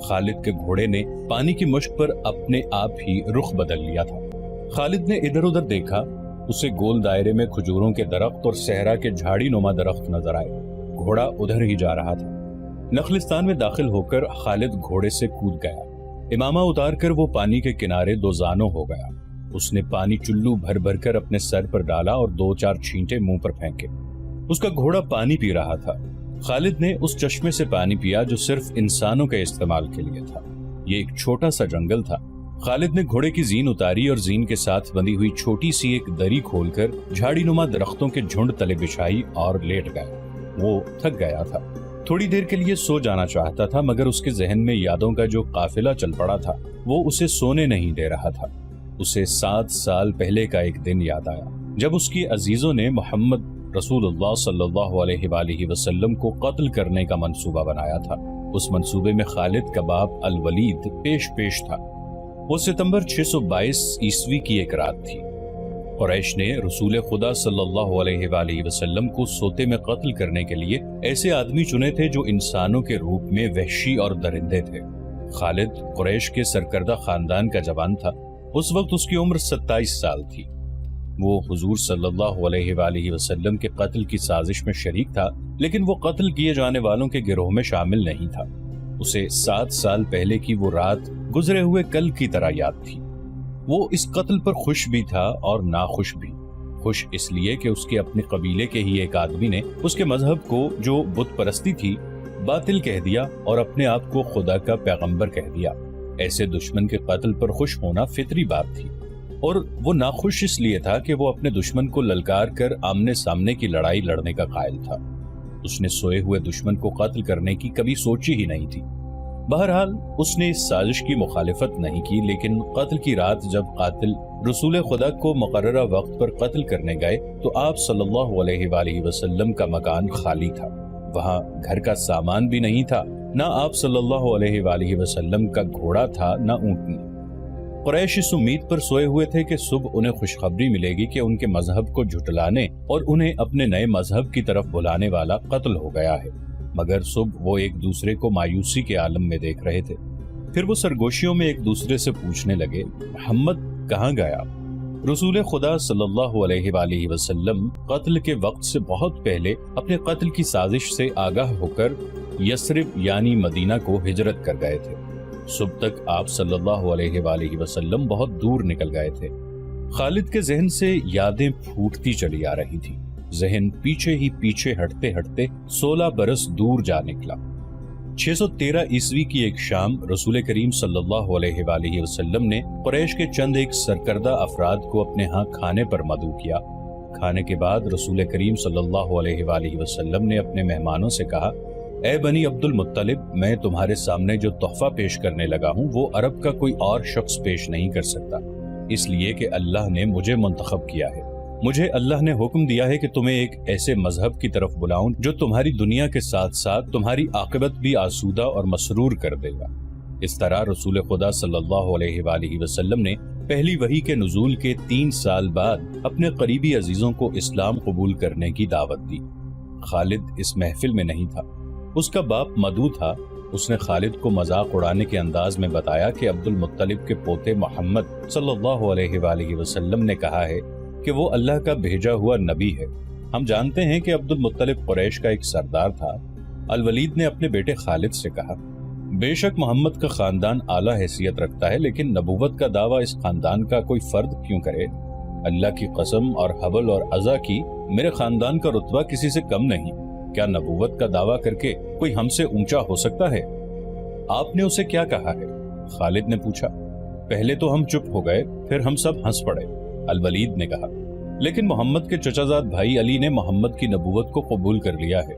خالد کے گھوڑے نے پانی کی مشک پر اپنے آپ ہی رخ بدل لیا تھا۔ خالد نے ادھر ادھر دیکھا، اسے گول دائرے میں کھجوروں کے درخت اور صحرا کے جھاڑی نما درخت نظر آئے۔ گھوڑا ادھر ہی جا رہا تھا۔ نخلستان میں داخل ہو کر خالد گھوڑے سے کود گیا۔ امامہ اتار کر وہ پانی کے کنارے دو زانوں ہو گیا۔ اس نے پانی چلو بھر بھر کر اپنے سر پر ڈالا اور 2-4 چھینٹے منہ پر پھینکے۔ اس کا گھوڑا پانی پی رہا تھا۔ خالد نے اس چشمے سے پانی پیا جو صرف انسانوں کے استعمال کے لیے تھا۔ یہ ایک چھوٹا سا جنگل تھا۔ خالد نے گھوڑے کی زین اتاری اور زین کے ساتھ بندی ہوئی چھوٹی سی ایک دری کھول کر جھاڑی نما درختوں کے جھنڈ تلے بچھائی اور لیٹ گیا۔ وہ تھک گیا تھا، تھوڑی دیر کے لیے سو جانا چاہتا تھا، مگر اس کے ذہن میں یادوں کا جو قافلہ چل پڑا تھا وہ اسے سونے نہیں دے رہا تھا۔ اسے 7 سال پہلے کا ایک دن یاد آیا جب اس کی عزیزوں نے محمد رسول اللہ صلی اللہ علیہ وآلہ وسلم کو قتل کرنے کا منصوبہ بنایا تھا۔ اس منصوبے میں خالد کا باپ الولید پیش تھا۔ وہ ستمبر 622 عیسوی کی ایک رات تھی۔ قریش نے رسول خدا صلی اللہ علیہ وآلہ وسلم کو سوتے میں قتل کرنے کے لیے ایسے آدمی چنے تھے جو انسانوں کے روپ میں وحشی اور درندے تھے۔ خالد قریش کے سرکردہ خاندان کا جوان تھا۔ اس وقت اس کی عمر 27 سال تھی۔ وہ حضور صلی اللہ علیہ وآلہ وسلم کے قتل کی سازش میں شریک تھا، لیکن وہ قتل کیے جانے والوں کے گروہ میں شامل نہیں تھا۔ اسے 7 سال پہلے کی وہ رات گزرے ہوئے کل کی طرح یاد تھی۔ وہ اس قتل پر خوش بھی تھا اور ناخوش بھی۔ خوش اس لیے کہ اس کے اپنے قبیلے کے ہی ایک آدمی نے اس کے مذہب کو، جو بت پرستی تھی، باطل کہہ دیا اور اپنے آپ کو خدا کا پیغمبر کہہ دیا۔ ایسے دشمن کے قتل پر خوش ہونا فطری بات تھی، اور وہ ناخوش اس لیے تھا کہ وہ اپنے دشمن کو للکار کر آمنے سامنے کی لڑائی لڑنے کا قائل تھا۔ اس نے سوئے ہوئے دشمن کو قتل کرنے کی کبھی سوچی ہی نہیں تھی۔ بہرحال اس نے اس سازش کی مخالفت نہیں کی، لیکن قتل کی رات جب قاتل رسول خدا کو مقررہ وقت پر قتل کرنے گئے تو آپ صلی اللہ علیہ وآلہ وسلم کا مکان خالی تھا۔ وہاں گھر کا سامان بھی نہیں تھا، نہ آپ صلی اللہ علیہ وآلہ وسلم کا گھوڑا تھا، نہ اونٹنی۔ قریش اس امید پر سوئے ہوئے تھے کہ صبح انہیں خوشخبری ملے گی کہ ان کے مذہب کو جھٹلانے اور انہیں اپنے نئے مذہب کی طرف بلانے والا قتل ہو گیا ہے، مگر صبح وہ ایک دوسرے کو مایوسی کے عالم میں دیکھ رہے تھے۔ پھر وہ سرگوشیوں میں ایک دوسرے سے پوچھنے لگے، محمد کہاں گیا؟ رسول خدا صلی اللہ علیہ وآلہ وسلم قتل کے وقت سے بہت پہلے اپنے قتل کی سازش سے آگاہ ہو کر یثرب یعنی مدینہ کو ہجرت کر گئے تھے۔ صبح تک آپ صلی اللہ علیہ وآلہ وسلم بہت دور نکل گئے تھے۔ خالد کے ذہن سے یادیں پھوٹتی چلی آ رہی تھی۔ ذہن پیچھے ہی پیچھے ہٹتے ہٹتے 16 برس دور جا نکلا۔ 613 عیسوی کی ایک شام رسول کریم صلی اللہ علیہ وآلہ وسلم نے قریش کے چند ایک سرکردہ افراد کو اپنے ہاں کھانے پر مدعو کیا۔ کھانے کے بعد رسول کریم صلی اللہ علیہ وآلہ وسلم نے اپنے مہمانوں سے کہا، اے بنی عبد المطلب، میں تمہارے سامنے جو تحفہ پیش کرنے لگا ہوں وہ عرب کا کوئی اور شخص پیش نہیں کر سکتا، اس لیے کہ اللہ نے مجھے منتخب کیا ہے۔ مجھے اللہ نے حکم دیا ہے کہ تمہیں ایک ایسے مذہب کی طرف بلاؤں جو تمہاری دنیا کے ساتھ ساتھ تمہاری عاقبت بھی آسودہ اور مسرور کر دے گا۔ اس طرح رسول خدا صلی اللہ علیہ وآلہ وسلم نے پہلی وحی کے نزول کے 3 سال بعد اپنے قریبی عزیزوں کو اسلام قبول کرنے کی دعوت دی۔ خالد اس محفل میں نہیں تھا، اس کا باپ مدعو تھا۔ اس نے خالد کو مذاق اڑانے کے انداز میں بتایا کہ عبد المطلب کے پوتے محمد صلی اللہ علیہ وآلہ وسلم نے کہا ہے کہ وہ اللہ کا بھیجا ہوا نبی ہے۔ ہم جانتے ہیں کہ عبد المطلب قریش کا ایک سردار تھا۔ الولید نے اپنے بیٹے خالد سے کہا، بے شک محمد کا خاندان اعلیٰ حیثیت رکھتا ہے، لیکن نبوت کا دعویٰ اس خاندان کا کوئی فرد کیوں کرے؟ اللہ کی قسم اور حبل اور عزا کی، میرے خاندان کا رتبہ کسی سے کم نہیں۔ کیا نبوت کا دعویٰ کر کے کوئی ہم سے اونچا ہو سکتا ہے؟ آپ نے اسے کیا کہا ہے؟ خالد نے پوچھا۔ پہلے تو ہم چپ ہو گئے، پھر ہم سب ہنس پڑے، الولید نے کہا۔ لیکن محمد کے چچا زاد بھائی علی نے محمد کی نبوت کو قبول کر لیا ہے۔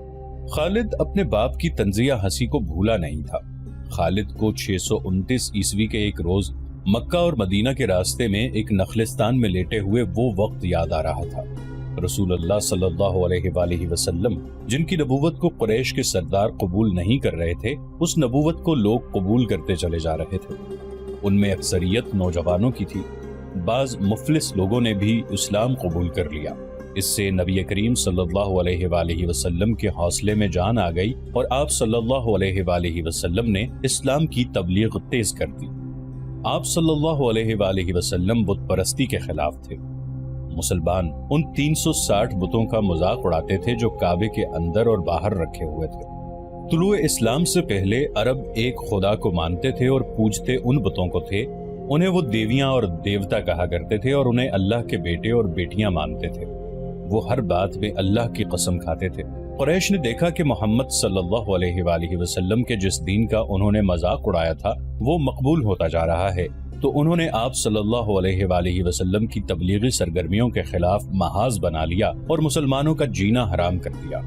خالد اپنے باپ کی طنزیہ ہنسی کو بھولا نہیں تھا۔ خالد کو 629 عیسوی کے ایک روز مکہ اور مدینہ کے راستے میں ایک نخلستان میں لیٹے ہوئے وہ وقت یاد آ رہا تھا۔ رسول اللہ صلی اللہ علیہ وآلہ وسلم جن کی نبوت کو قریش کے سردار قبول نہیں کر رہے تھے، اس نبوت کو لوگ قبول کرتے چلے جا رہے تھے۔ ان میں اکثریت نوجوانوں کی تھی۔ بعض مفلس لوگوں نے بھی اسلام قبول کر لیا۔ اس سے نبی کریم صلی اللہ علیہ وآلہ وسلم کے حوصلے میں جان آ گئی اور آپ صلی اللہ علیہ وآلہ وسلم نے اسلام کی تبلیغ تیز کر دی۔ آپ صلی اللہ علیہ وآلہ وسلم بت پرستی کے خلاف تھے۔ مسلمان ان 360 بتوں کا مذاق اڑاتے تھے جو کعبے کے اندر اور باہر رکھے ہوئے تھے۔ طلوع اسلام سے پہلے عرب ایک خدا کو مانتے تھے اور پوجتے ان بتوں کو تھے، انہیں وہ دیویاں اور دیوتا کہا کرتے تھے اور انہیں اللہ کے بیٹے اور بیٹیاں مانتے تھے۔ وہ ہر بات میں اللہ کی قسم کھاتے تھے۔ قریش نے دیکھا کہ محمد صلی اللہ علیہ وآلہ وسلم کے جس دین کا انہوں نے مذاق اڑایا تھا وہ مقبول ہوتا جا رہا ہے، تو انہوں نے آپ صلی اللہ علیہ وآلہ وسلم کی تبلیغی سرگرمیوں کے خلاف محاذ بنا لیا اور مسلمانوں کا جینا حرام کر دیا۔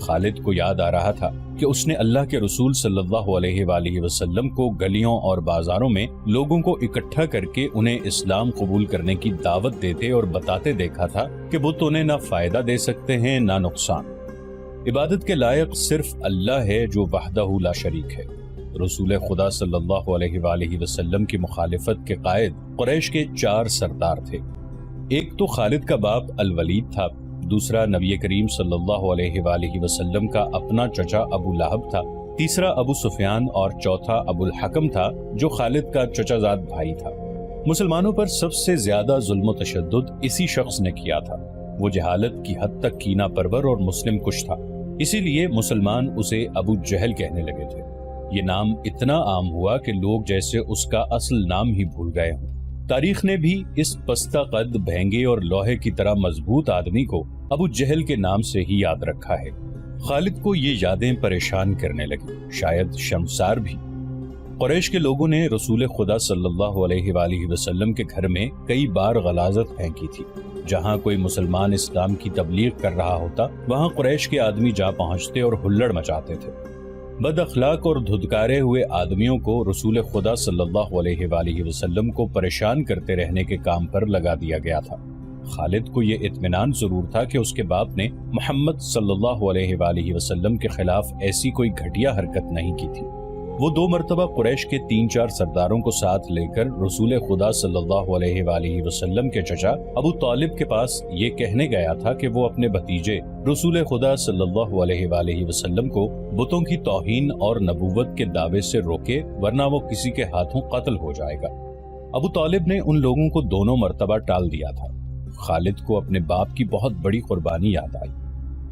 خالد کو یاد آ رہا تھا کہ اس نے اللہ کے رسول صلی اللہ علیہ وآلہ وسلم کو گلیوں اور بازاروں میں لوگوں کو اکٹھا کر کے انہیں اسلام قبول کرنے کی دعوت دیتے اور بتاتے دیکھا تھا کہ بت انہیں نہ فائدہ دے سکتے ہیں نہ نقصان۔ عبادت کے لائق صرف اللہ ہے جو وحدہ لا شریک ہے۔ رسول خدا صلی اللہ علیہ وآلہ وسلم کی مخالفت کے قائد قریش کے 4 سردار تھے۔ ایک تو خالد کا باپ الولید تھا، دوسرا نبی کریم صلی اللہ علیہ وآلہ وسلم کا اپنا چچا ابو لہب تھا، تیسرا ابو سفیان اور چوتھا ابو الحکم تھا جو خالد کا چچا زاد بھائی تھا۔ مسلمانوں پر سب سے زیادہ ظلم و تشدد اسی شخص نے کیا تھا۔ وہ جہالت کی حد تک کینہ پرور اور مسلم کش تھا، اسی لیے مسلمان اسے ابو جہل کہنے لگے تھے۔ یہ نام اتنا عام ہوا کہ لوگ جیسے اس کا اصل نام ہی بھول گئے ہوں۔ تاریخ نے بھی اس پستہ قد، بھینگے اور لوہے کی طرح مضبوط آدمی کو ابو جہل کے نام سے ہی یاد رکھا ہے۔ خالد کو یہ یادیں پریشان کرنے لگی، شاید شرمسار بھی۔ قریش کے لوگوں نے رسول خدا صلی اللہ علیہ وآلہ وسلم کے گھر میں کئی بار غلاظت پھینکی تھی۔ جہاں کوئی مسلمان اسلام کی تبلیغ کر رہا ہوتا وہاں قریش کے آدمی جا پہنچتے اور ہلڑ مچاتے تھے۔ بد اخلاق اور دھدکارے ہوئے آدمیوں کو رسول خدا صلی اللہ علیہ وآلہ وسلم کو پریشان کرتے رہنے کے کام پر لگا دیا گیا تھا۔ خالد کو یہ اطمینان ضرور تھا کہ اس کے باپ نے محمد صلی اللہ علیہ وآلہ وسلم کے خلاف ایسی کوئی گھٹیا حرکت نہیں کی تھی۔ وہ 2 مرتبہ قریش کے 3-4 سرداروں کو ساتھ لے کر رسول خدا صلی اللہ علیہ وآلہ وسلم کے چچا ابو طالب کے پاس یہ کہنے گیا تھا کہ وہ اپنے بھتیجے رسول خدا صلی اللہ علیہ وآلہ وسلم کو بتوں کی توہین اور نبوت کے دعوے سے روکے، ورنہ وہ کسی کے ہاتھوں قتل ہو جائے گا۔ ابو طالب نے ان لوگوں کو دونوں مرتبہ ٹال دیا تھا۔ خالد کو اپنے باپ کی بہت بڑی قربانی یاد آئی۔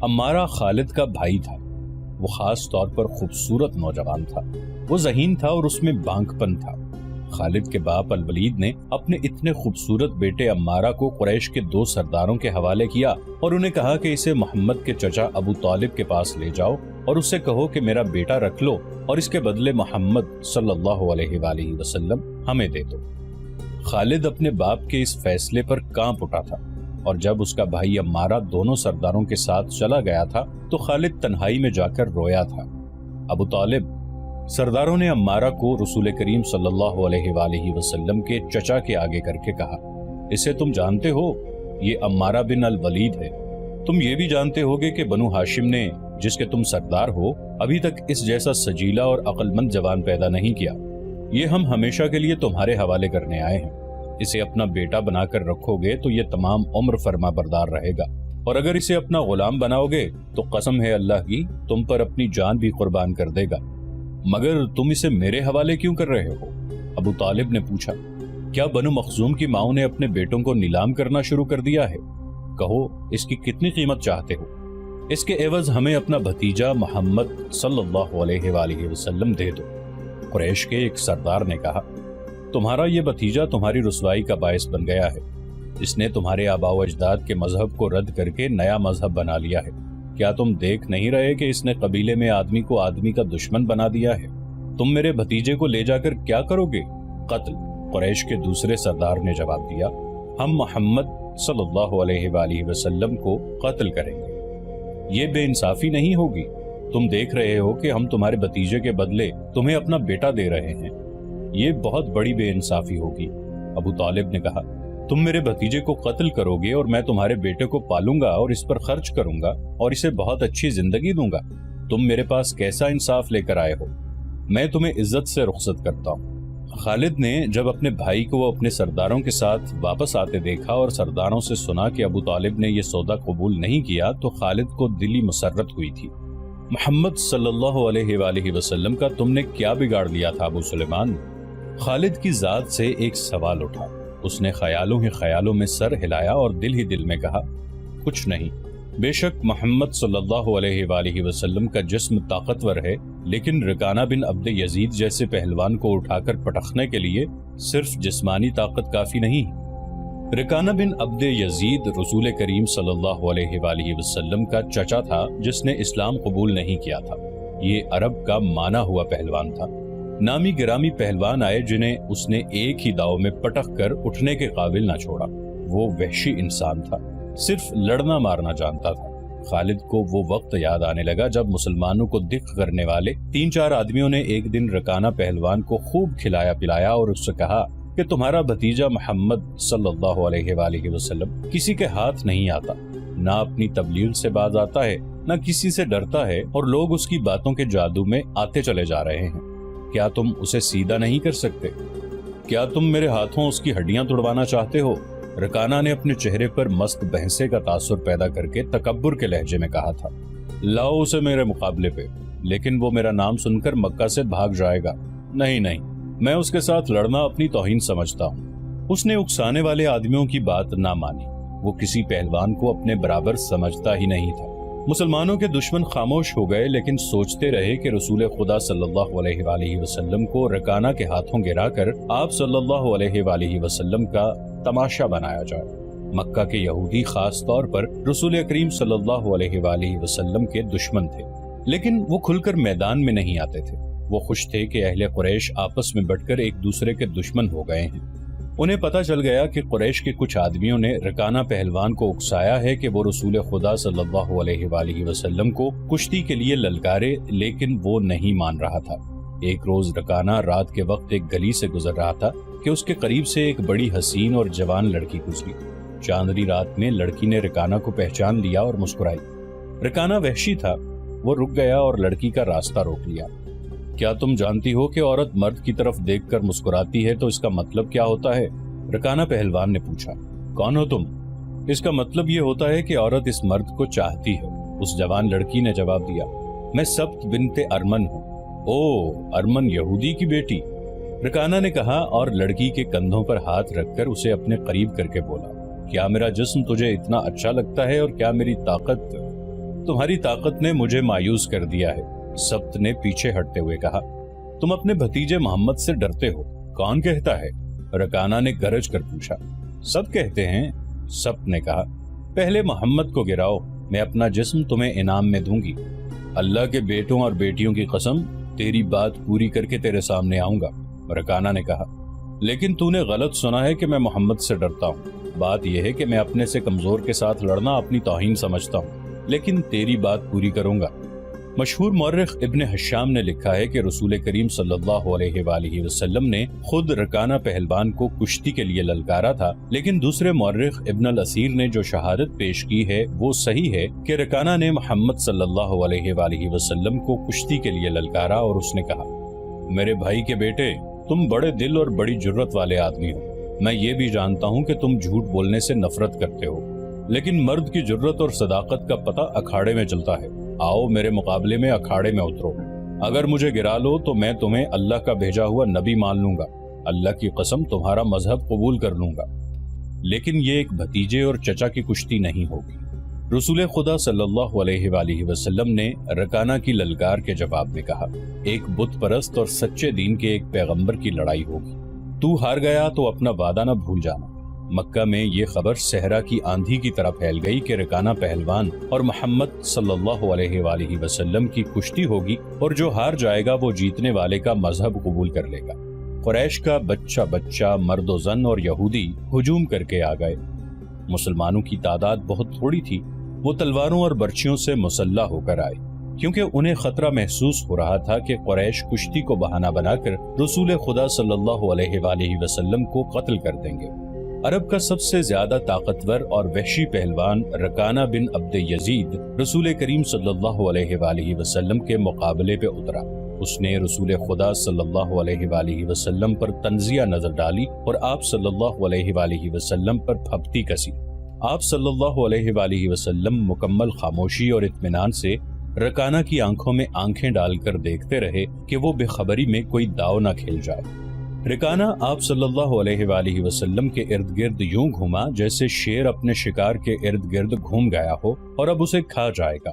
عمارہ خالد کا بھائی تھا۔ وہ خاص طور پر خوبصورت نوجوان تھا۔ وہ ذہین تھا اور اس میں بانک پن تھا۔ خالد کے باپ الولید نے اپنے اتنے خوبصورت بیٹے عمارہ کو قریش کے 2 سرداروں کے حوالے کیا اور انہیں کہا کہ اسے محمد کے چچا ابو طالب کے پاس لے جاؤ اور اس سے کہو کہ میرا بیٹا رکھ لو اور اس کے بدلے محمد صلی اللہ علیہ وآلہ وسلم ہمیں دے دو۔ خالد اپنے باپ کے اس فیصلے پر کانپ اٹھا تھا، اور جب اس کا بھائی عمارہ دونوں سرداروں کے ساتھ چلا گیا تھا تو خالد تنہائی میں جا کر رویا تھا۔ ابو طالب، سرداروں نے عمارہ کو رسول کریم صلی اللہ علیہ وآلہ وسلم کے چچا کے آگے کر کے کہا، اسے تم جانتے ہو، یہ عمارہ بن الولید ہے۔ تم یہ بھی جانتے ہوگے کہ بنو ہاشم نے، جس کے تم سردار ہو، ابھی تک اس جیسا سجیلا اور عقل مند جوان پیدا نہیں کیا۔ یہ ہم ہمیشہ کے لیے تمہارے حوالے کرنے آئے ہیں۔ اسے اپنا بیٹا بنا کر رکھو گے تو یہ تمام عمر فرما بردار رہے گا، اور اگر اسے اپنا غلام بناؤ گے تو قسم ہے اللہ کی تم پر اپنی جان بھی قربان کر دے گا۔ مگر تم اسے میرے حوالے کیوں کر رہے ہو؟ ابو طالب نے پوچھا۔ کیا بنو مخزوم کی ماؤں نے اپنے بیٹوں کو نیلام کرنا شروع کر دیا ہے؟ کہو اس کی کتنی قیمت چاہتے ہو؟ اس کے عوض ہمیں اپنا بھتیجا محمد صلی اللہ علیہ وآلہ وسلم دے دو۔ قریش کے ایک سردار نے کہا، تمہارا یہ بھتیجا تمہاری رسوائی کا باعث بن گیا ہے۔ اس نے تمہارے آباء و اجداد کے مذہب کو رد کر کے نیا مذہب بنا لیا ہے۔ کیا تم دیکھ نہیں رہے کہ اس نے قبیلے میں آدمی کو آدمی کا دشمن بنا دیا ہے؟ تم میرے بھتیجے کو لے جا کر کیا کرو گے؟ قتل۔ قریش کے دوسرے سردار نے جواب دیا، ہم محمد صلی اللہ علیہ وآلہ وسلم کو قتل کریں گے۔ یہ بے انصافی نہیں ہوگی۔ تم دیکھ رہے ہو کہ ہم تمہارے بھتیجے کے بدلے تمہیں اپنا بیٹا دے رہے ہیں۔ یہ بہت بڑی بے انصافی ہوگی۔ ابو طالب نے کہا، تم میرے بھتیجے کو قتل کرو گے اور میں تمہارے بیٹے کو پالوں گا اور اس پر خرچ کروں گا اور اسے بہت اچھی زندگی دوں گا۔ تم میرے پاس کیسا انصاف لے کر آئے ہو؟ میں تمہیں عزت سے رخصت کرتا ہوں۔ خالد نے جب اپنے بھائی کو اپنے سرداروں کے ساتھ واپس آتے دیکھا اور سرداروں سے سنا کہ ابو طالب نے یہ سودا قبول نہیں کیا تو خالد کو دلی مسرت ہوئی تھی۔ محمد صلی اللہ علیہ وآلہ وسلم کا تم نے کیا بگاڑ لیا تھا ابو سلیمان؟ خالد کی ذات سے ایک سوال اٹھا۔ اس نے خیالوں ہی خیالوں میں سر ہلایا اور دل ہی دل میں کہا، کچھ نہیں، بے شک محمد صلی اللہ علیہ وآلہ وسلم کا جسم طاقتور ہے، لیکن رکانہ بن عبد یزید جیسے پہلوان کو اٹھا کر پٹخنے کے لیے صرف جسمانی طاقت کافی نہیں۔ رکانہ بن عبد یزید رسول کریم صلی اللہ علیہ وآلہ وسلم کا چچا تھا جس نے اسلام قبول نہیں کیا تھا۔ یہ عرب کا مانا ہوا پہلوان تھا۔ نامی گرامی پہلوان آئے جنہیں اس نے ایک ہی داؤ میں پٹخ کر اٹھنے کے قابل نہ چھوڑا۔ وہ وحشی انسان تھا، صرف لڑنا مارنا جانتا تھا۔ خالد کو وہ وقت یاد آنے لگا جب مسلمانوں کو دکھ کرنے والے 3-4 آدمیوں نے ایک دن رکانہ پہلوان کو خوب کھلایا پلایا اور اس سے کہا کہ تمہارا بھتیجا محمد صلی اللہ علیہ وآلہ وسلم کسی کے ہاتھ نہیں آتا، نہ اپنی تبلیغ سے باز آتا ہے، نہ کسی سے ڈرتا ہے، اور لوگ اس کی باتوں کے جادو میں آتے چلے جا رہے ہیں۔ کیا تم اسے سیدھا نہیں کر سکتے؟ کیا تم میرے ہاتھوں اس کی ہڈیاں توڑوانا چاہتے ہو؟ رکانہ نے اپنے چہرے پر مست بحثے کا تاثر پیدا کر کے تکبر کے لہجے میں کہا تھا، لاؤ اسے میرے مقابلے پہ، لیکن وہ میرا نام سن کر مکہ سے بھاگ جائے گا۔ نہیں، میں اس کے ساتھ لڑنا اپنی توہین سمجھتا ہوں۔ اس نے اکسانے والے آدمیوں کی بات نہ مانی۔ وہ کسی پہلوان کو اپنے برابر سمجھتا ہی نہیں تھا۔ مسلمانوں کے دشمن خاموش ہو گئے، لیکن سوچتے رہے کہ رسول خدا صلی اللہ علیہ وآلہ وسلم کو رکانہ کے ہاتھوں گرا کر آپ صلی اللہ علیہ وآلہ وسلم کا تماشا بنایا جائے۔ مکہ کے یہودی خاص طور پر رسول کریم صلی اللہ علیہ وآلہ وسلم کے دشمن تھے، لیکن وہ کھل کر میدان میں نہیں آتے تھے۔ وہ خوش تھے کہ اہل قریش آپس میں بٹ کر ایک دوسرے کے دشمن ہو گئے ہیں۔ انہیں پتہ چل گیا کہ قریش کے کچھ آدمیوں نے رکانہ پہلوان کو اکسایا ہے کہ وہ رسول خدا صلی اللہ علیہ وآلہ وسلم کو کشتی کے لیے للکارے، لیکن وہ نہیں مان رہا تھا۔ ایک روز رکانہ رات کے وقت ایک گلی سے گزر رہا تھا کہ اس کے قریب سے ایک بڑی حسین اور جوان لڑکی گزری۔ چاندنی رات میں لڑکی نے رکانہ کو پہچان لیا اور مسکرائی۔ رکانہ وحشی تھا، وہ رک گیا اور لڑکی کا راستہ روک لیا۔ کیا تم جانتی ہو کہ عورت مرد کی طرف دیکھ کر مسکراتی ہے تو اس کا مطلب کیا ہوتا ہے؟ رکانہ پہلوان نے پوچھا۔ کون ہو تم؟ اس کا مطلب یہ ہوتا ہے کہ عورت اس مرد کو چاہتی ہے، اس جوان لڑکی نے جواب دیا۔ میں سبت بنت ارمن ہوں۔ او، ارمن یہودی کی بیٹی؟ رکانہ نے کہا اور لڑکی کے کندھوں پر ہاتھ رکھ کر اسے اپنے قریب کر کے بولا، کیا میرا جسم تجھے اتنا اچھا لگتا ہے اور کیا میری طاقت؟ تمہاری طاقت نے مجھے مایوس کر دیا ہے۔ سبت نے پیچھے ہٹتے ہوئے کہا، تم اپنے بھتیجے محمد سے ڈرتے ہو؟ کون کہتا ہے؟ رکانہ نے گرج کر پوچھا۔ سب کہتے ہیں، سبت نے کہا۔ پہلے محمد کو گراؤ، میں اپنا جسم تمہیں انعام میں دوں گی۔ اللہ کے بیٹوں اور بیٹیوں کی قسم، تیری بات پوری کر کے تیرے سامنے آؤں گا۔ رکانہ نے کہا، لیکن تو نے غلط سنا ہے کہ میں محمد سے ڈرتا ہوں۔ بات یہ ہے کہ میں اپنے سے کمزور کے ساتھ لڑنا اپنی توہین سمجھتا ہوں، لیکن تیری بات پوری کروں گا۔ مشہور مورخ ابن حشام نے لکھا ہے کہ رسول کریم صلی اللہ علیہ وآلہ وسلم نے خود رکانہ پہلوان کو کشتی کے لیے للکارا تھا، لیکن دوسرے مورخ ابن الاسیر نے جو شہادت پیش کی ہے وہ صحیح ہے کہ رکانہ نے محمد صلی اللہ علیہ وآلہ وسلم کو کشتی کے لیے للکارا اور اس نے کہا، میرے بھائی کے بیٹے، تم بڑے دل اور بڑی جرت والے آدمی ہو۔ میں یہ بھی جانتا ہوں کہ تم جھوٹ بولنے سے نفرت کرتے ہو، لیکن مرد کی جرت اور صداقت کا پتہ اکھاڑے میں چلتا ہے۔ آؤ میرے مقابلے میں اکھاڑے میں اترو۔ اگر مجھے گرا لو تو میں تمہیں اللہ کا بھیجا ہوا نبی مان لوں گا، اللہ کی قسم تمہارا مذہب قبول کر لوں گا، لیکن یہ ایک بھتیجے اور چچا کی کشتی نہیں ہوگی۔ رسول خدا صلی اللہ علیہ وآلہ وسلم نے رکانہ کی للکار کے جواب میں کہا، ایک بت پرست اور سچے دین کے ایک پیغمبر کی لڑائی ہوگی۔ تو ہار گیا تو اپنا وعدہ نہ بھول جانا۔ مکہ میں یہ خبر صحرا کی آندھی کی طرح پھیل گئی کہ رکانہ پہلوان اور محمد صلی اللہ علیہ وآلہ وسلم کی کشتی ہوگی، اور جو ہار جائے گا وہ جیتنے والے کا مذہب قبول کر لے گا۔ قریش کا بچہ مرد و زن اور یہودی ہجوم کر کے آ گئے۔ مسلمانوں کی تعداد بہت تھوڑی تھی، وہ تلواروں اور برچھیوں سے مسلح ہو کر آئے، کیونکہ انہیں خطرہ محسوس ہو رہا تھا کہ قریش کشتی کو بہانہ بنا کر رسول خدا صلی اللہ علیہ وآلہ وسلم کو قتل کر دیں گے۔ عرب کا سب سے زیادہ طاقتور اور وحشی پہلوان رکانہ بن عبد یزید رسول کریم صلی اللہ علیہ وآلہ وسلم کے مقابلے پہ اترا۔ اس نے رسول خدا صلی اللہ علیہ وآلہ وسلم پر تنزیہ نظر ڈالی اور آپ صلی اللہ علیہ وآلہ وسلم پر پھپتی کسی۔ آپ صلی اللہ علیہ وآلہ وسلم مکمل خاموشی اور اطمینان سے رکانہ کی آنکھوں میں آنکھیں ڈال کر دیکھتے رہے کہ وہ بے خبری میں کوئی داؤ نہ کھیل جائے۔ رکانہ آپ صلی اللہ علیہ وآلہ وسلم کے ارد گرد یوں گھوما جیسے شیر اپنے شکار کے ارد گرد گھوم گیا ہو اور اب اسے کھا جائے گا۔